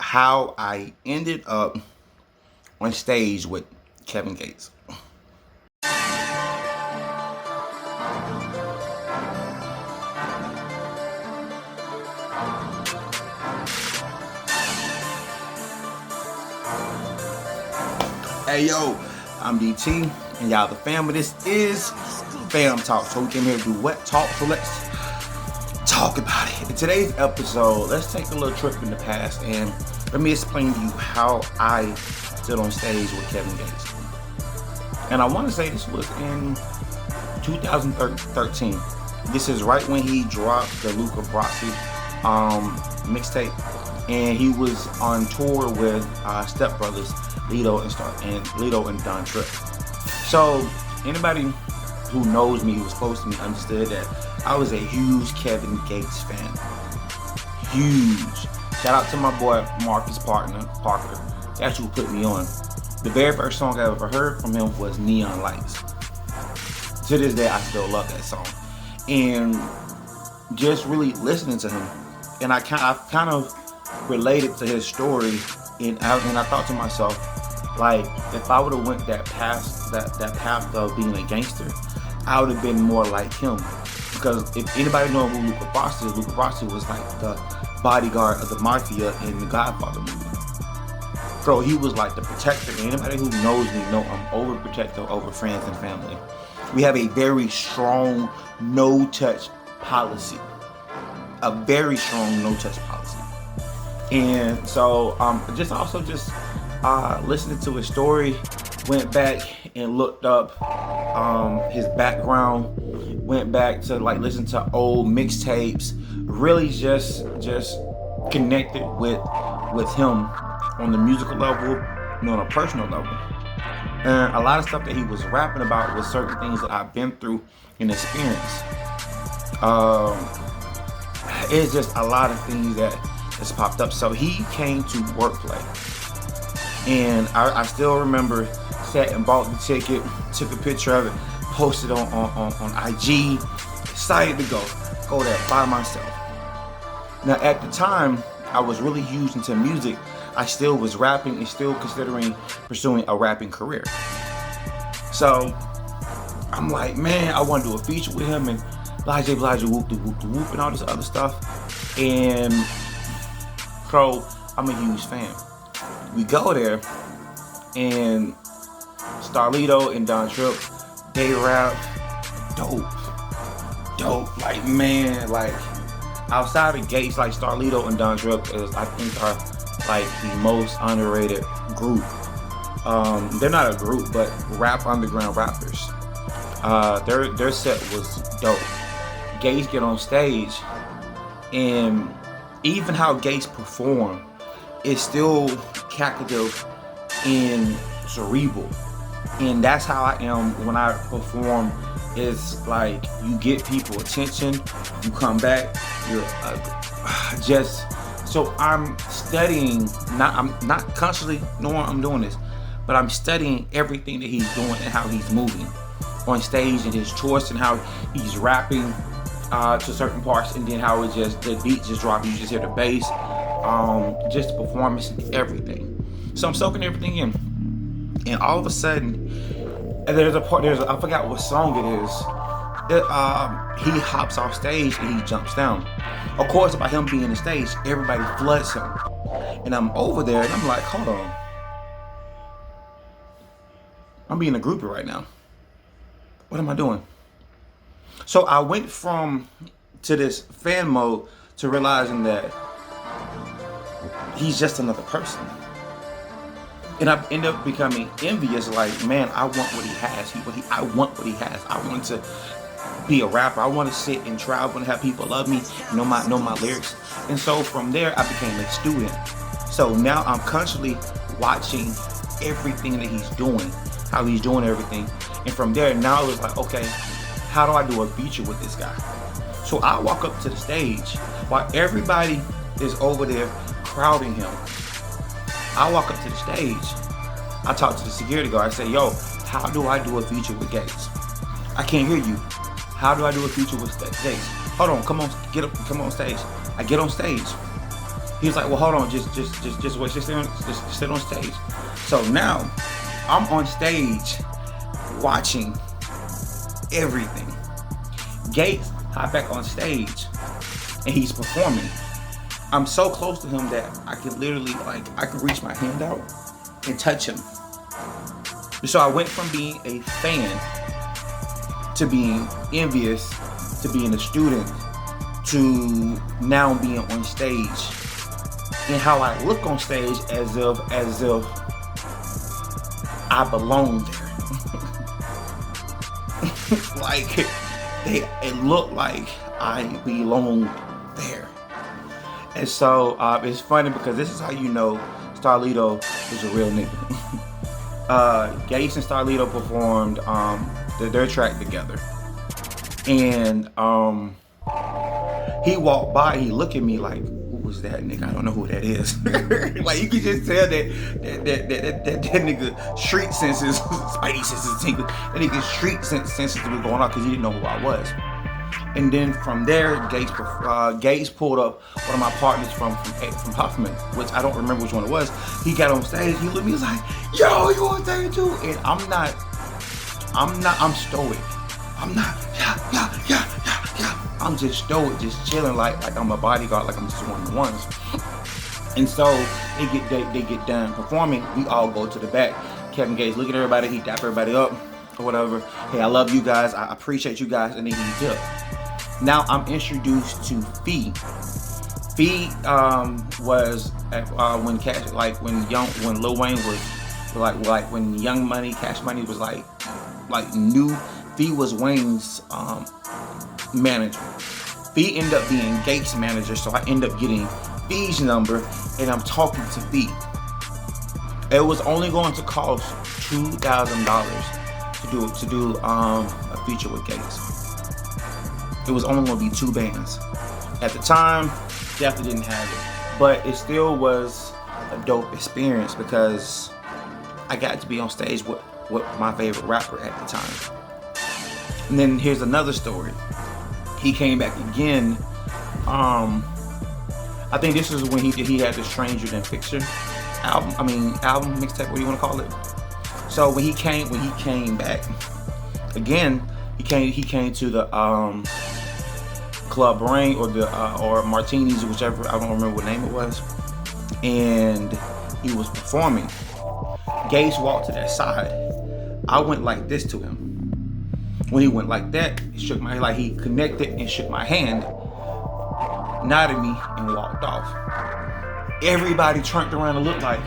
how I ended up on stage with Kevin Gates. Hey yo, I'm DT, and y'all the family. This is Fam Talk. So we came here to do what? Talk. So let's talk about it. In today's episode, let's take a little trip in the past and let me explain to you how I stood on stage with Kevin Gates. And I want to say this was in 2013. This is right when he dropped the Luca Brasi mixtape, and he was on tour with Step Brothers, Lito and Don Trip. So anybody who knows me, who was close to me, understood that I was a huge Kevin Gates fan. Huge. Shout out to my boy Marcus Parker. That's who put me on. The very first song I ever heard from him was Neon Lights. To this day, I still love that song. And just really listening to him, and I kind of related to his story, and I thought to myself, like, if I would have went that path of being a gangster, I would have been more like him. Because if anybody knows who Luca Brasi was like the bodyguard of the mafia in the Godfather movie. So he was like the protector. And anybody who knows me know I'm overprotective over friends and family. We have a very strong no-touch policy. A very strong no-touch policy. And so just listening to his story, went back and looked up his background, went back to like listen to old mixtapes, really just connected with him on the musical level and on a personal level. And a lot of stuff that he was rapping about was certain things that I've been through and experienced. It's just a lot of things that has popped up. So he came to Wordplay, and I still remember sat and bought the ticket, took a picture of it, posted on IG, excited to go there by myself. Now at the time, I was really huge into music. I still was rapping and still considering pursuing a rapping career. So I'm like, man, I want to do a feature with him and Blahjay whoop and all this other stuff. And so I'm a huge fan. We go there, and Starlito and Don Trip, they rap dope. Like, man, like outside of Gates, like Starlito and Don Trip is, I think, are like the most underrated group. They're not a group, but rap underground rappers. Their set was dope. Gates get on stage, and even how Gates perform is still calculative and cerebral. And that's how I am when I perform. It's like you get people attention, you come back, you're just. So I'm studying, I'm not consciously knowing I'm doing this, but I'm studying everything that he's doing and how he's moving on stage and his choice and how he's rapping to certain parts, and then how it just, the beat just drops, you just hear the bass, just the performance and everything. So I'm soaking everything in, and all of a sudden, there's I forgot what song it is. He hops off stage and he jumps down. Of course, by him being on the stage, everybody floods him. And I'm over there and I'm like, hold on. I'm being a groupie right now. What am I doing? So I went to this fan mode to realizing that he's just another person. And I end up becoming envious, like, man, I want what he has. I want what he has. I want to be a rapper. I want to sit and travel and have people love me, know my lyrics. And so from there, I became a student. So now I'm constantly watching everything that he's doing, how he's doing everything. And from there, now it's like, okay, how do I do a feature with this guy? So I walk up to the stage while everybody is over there crowding him. I walk up to the stage. I talk to the security guard. I say, yo, how do I do a feature with Gates? I can't hear you. How do I do a feature with Gates? Hold on, come on, come on stage. I get on stage. He was like, well, hold on, just wait, just sit on stage. So now I'm on stage watching everything. Gates hop back on stage and he's performing. I'm so close to him that I could literally, like, I could reach my hand out and touch him. So I went from being a fan to being envious to being a student to now being on stage, and how I look on stage as if I belong there. Like it looked like I belong there. And so it's funny because this is how you know Starlito is a real nigga. Gates and Starlito performed their track together, and he walked by, he looked at me like, who was that nigga? I don't know who that is. Like, you can just tell that nigga street senses, spidey senses tingle, that nigga street senses was going on because he didn't know who I was. And then from there, Gates pulled up one of my partners from Huffman, which I don't remember which one it was. He got on stage, he looked at me, he was like, yo, you on stage too? And I'm stoic. I'm not, yeah. I'm just stoic, just chilling like I'm a bodyguard, like I'm just one of the ones. And so they get done performing, we all go to the back. Kevin Gates look at everybody, he dap everybody up or whatever. Hey, I love you guys, I appreciate you guys, and then he dipped. Now I'm introduced to Fee. Fee was at, when Lil Wayne was like when Young Money, Cash Money was like new. Fee was Wayne's manager. Fee ended up being Gates' manager, so I end up getting Fee's number, and I'm talking to Fee. It was only going to cost $2,000 to do a feature with Gates. It was only going to be 2 bands. At the time, definitely didn't have it, but it still was a dope experience because I got to be on stage with my favorite rapper at the time. And then here's another story. He came back again. I think this is when he had the Stranger Than Fiction album mixtape, what do you want to call it? So when he came back again, he came to the Club Rain or Martinis, whichever, I don't remember what name it was, and he was performing. Gates walked to that side. I went like this to him. When he went like that, he shook my hand, like he connected and shook my hand, nodded me, and walked off. Everybody turned around and looked like,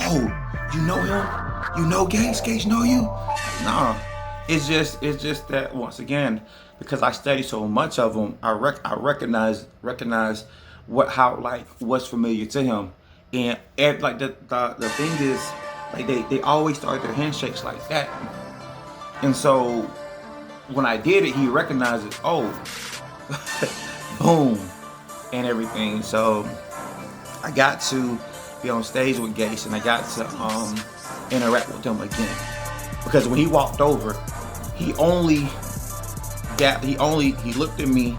oh, you know him? You know Gates? Gates know you? Nah. It's just that, once again, because I study so much of him, I recognize what's familiar to him, and like the thing is, like they always start their handshakes like that, and so when I did it, he recognized it. Oh, boom, and everything. So I got to be on stage with Gates, and I got to interact with him again, because when he walked over, he looked at me,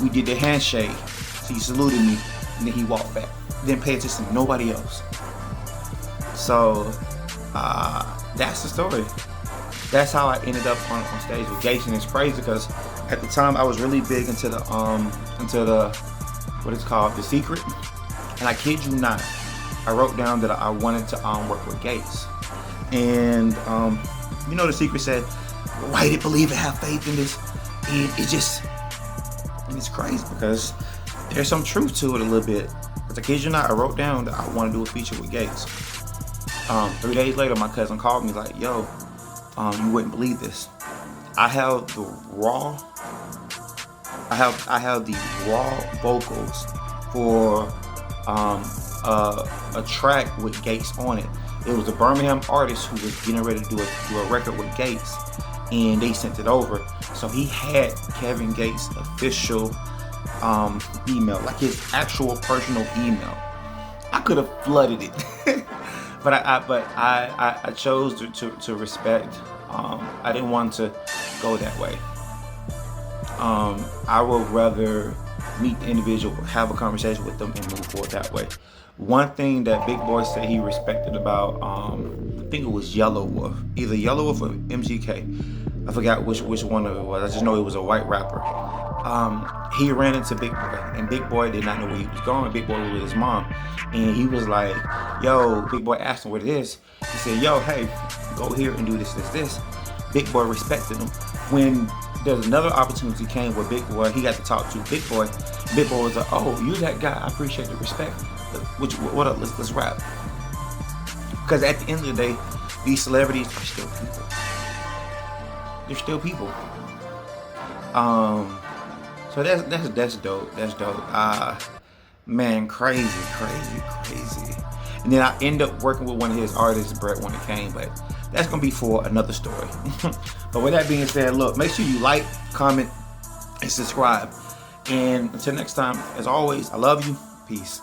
we did the handshake, so he saluted me, and then he walked back. Didn't pay attention to nobody else. So that's the story. That's how I ended up on stage with Gates, and it's crazy because at the time I was really big into the what it's called, The Secret, and I kid you not, I wrote down that I wanted to work with Gates, and The Secret said, write it, believe it, have faith in this, and it's crazy because there's some truth to it a little bit. Because I kid you not, I wrote down that I want to do a feature with Gates. 3 days later, my cousin called me like, yo, you wouldn't believe this. I have the raw vocals for a track with Gates on it. It was a Birmingham artist who was getting ready to do a record with Gates, and they sent it over. So he had Kevin Gates' official email, like his actual personal email. I could have flooded it, but I chose to respect. I didn't want to go that way. I would rather meet the individual, have a conversation with them, and move forward that way. One thing that Big Boy said he respected about, I think it was Yellow Wolf, either Yellow Wolf or MGK. I forgot which one of it was. I just know it was a white rapper. He ran into Big Boy, and Big Boy did not know where he was going. Big Boy was with his mom, and he was like, yo, Big Boy asked him what it is. He said, yo, hey, go here and do this. Big Boy respected him. When there's another opportunity came where Big Boy, he got to talk to Big Boy. Big Boy was like, oh, you that guy, I appreciate the respect. What up, let's rap. Because at the end of the day, these celebrities are still people. They're still people. So that's dope. That's dope. Man, crazy. And then I end up working with one of his artists, Brett, when it came, but that's gonna be for another story. But with that being said, look, make sure you like, comment, and subscribe. And until next time, as always, I love you. Peace.